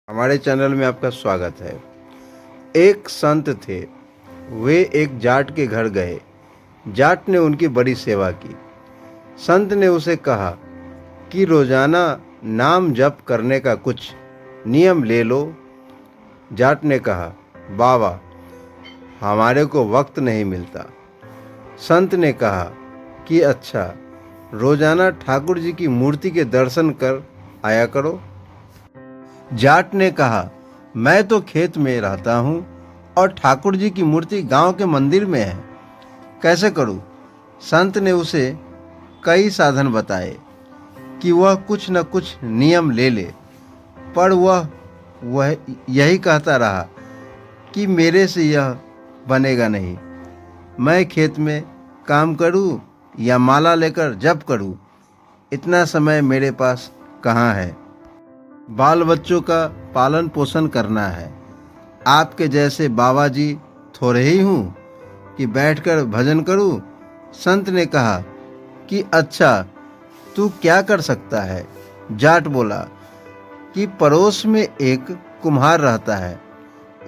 हमारे चैनल में आपका स्वागत है। एक संत थे। वे एक जाट के घर गए। जाट ने उनकी बड़ी सेवा की। संत ने उसे कहा कि रोजाना नाम जप करने का कुछ नियम ले लो। जाट ने कहा, बाबा, हमारे को वक्त नहीं मिलता। संत ने कहा कि अच्छा, रोजाना ठाकुर जी की मूर्ति के दर्शन कर आया करो। जाट ने कहा, मैं तो खेत में रहता हूँ और ठाकुर जी की मूर्ति गांव के मंदिर में है, कैसे करूँ? संत ने उसे कई साधन बताए कि वह कुछ न कुछ नियम ले ले, पर वह यही कहता रहा कि मेरे से यह बनेगा नहीं। मैं खेत में काम करूँ या माला लेकर जप करूँ, इतना समय मेरे पास कहाँ है। बाल बच्चों का पालन पोषण करना है। आपके जैसे बाबा जी थोड़े ही हूँ कि बैठकर भजन करूँ। संत ने कहा कि अच्छा, तू क्या कर सकता है? जाट बोला कि पड़ोस में एक कुम्हार रहता है,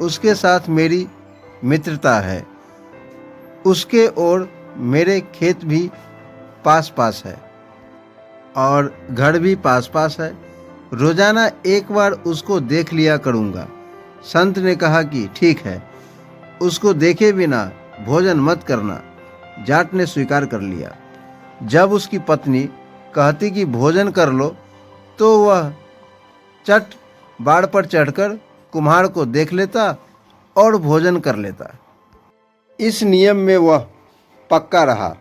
उसके साथ मेरी मित्रता है। उसके और मेरे खेत भी पास पास है और घर भी पास पास है। रोजाना एक बार उसको देख लिया करूँगा। संत ने कहा कि ठीक है, उसको देखे बिना भोजन मत करना। जाट ने स्वीकार कर लिया। जब उसकी पत्नी कहती कि भोजन कर लो, तो वह चट बाड़ पर चढ़कर कुम्हार को देख लेता और भोजन कर लेता। इस नियम में वह पक्का रहा।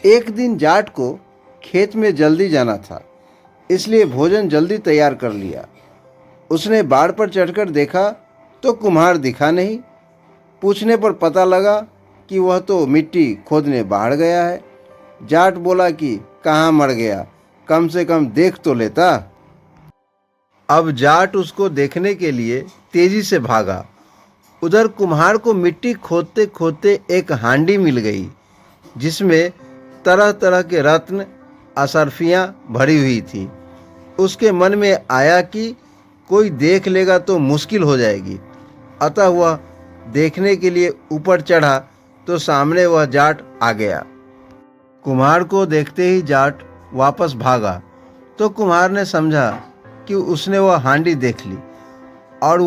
एक दिन जाट को खेत में जल्दी जाना था, इसलिए भोजन जल्दी तैयार कर लिया। उसने बाड़ पर चढ़कर देखा तो कुम्हार दिखा नहीं। पूछने पर पता लगा कि वह तो मिट्टी खोदने बाहर गया है। जाट बोला कि कहाँ मर गया, कम से कम देख तो लेता। अब जाट उसको देखने के लिए तेजी से भागा। उधर कुम्हार को मिट्टी खोदते खोदते एक हांडी मिल गई, जिसमें तरह तरह के रत्न अशर्फियाँ भरी हुई थी। उसके मन में आया कि कोई देख लेगा तो मुश्किल हो जाएगी। अतः वह देखने के लिए ऊपर चढ़ा तो सामने वह जाट आ गया। कुम्हार को देखते ही जाट वापस भागा तो कुम्हार ने समझा कि उसने वह हांडी देख ली और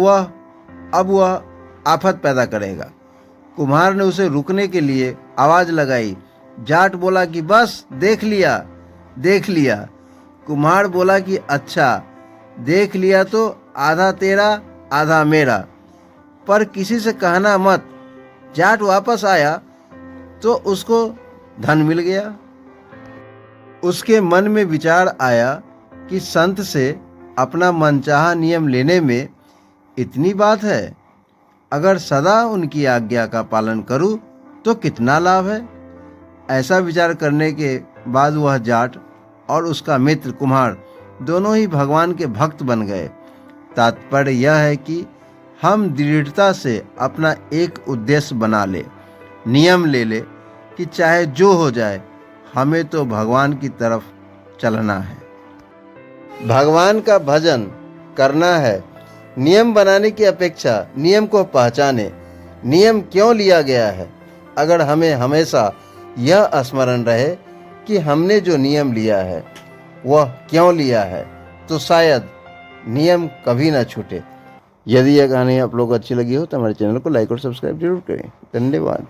अब वह आफत पैदा करेगा। कुम्हार ने उसे रुकने के लिए आवाज़ लगाई। जाट बोला कि बस देख लिया, देख लिया। कुम्हार बोला कि अच्छा, देख लिया तो आधा तेरा आधा मेरा, पर किसी से कहना मत। जाट वापस आया तो उसको धन मिल गया। उसके मन में विचार आया कि संत से अपना मनचाहा नियम लेने में इतनी बात है। अगर सदा उनकी आज्ञा का पालन करूं तो कितना लाभ है। ऐसा विचार करने के बाद वह जाट और उसका मित्र कुम्हार दोनों ही भगवान के भक्त बन गए। तात्पर्य यह है कि हम दृढ़ता से अपना एक उद्देश्य बना ले, नियम ले ले कि चाहे जो हो जाए, हमें तो भगवान की तरफ चलना है, भगवान का भजन करना है। नियम बनाने की अपेक्षा नियम को पहचाने। नियम क्यों लिया गया है? अगर हमें हमेशा यह स्मरण रहे कि हमने जो नियम लिया है वह क्यों लिया है, तो शायद नियम कभी ना छूटे। यदि यह कहानी आप लोगों को अच्छी लगी हो तो हमारे चैनल को लाइक और सब्सक्राइब जरूर करें। धन्यवाद।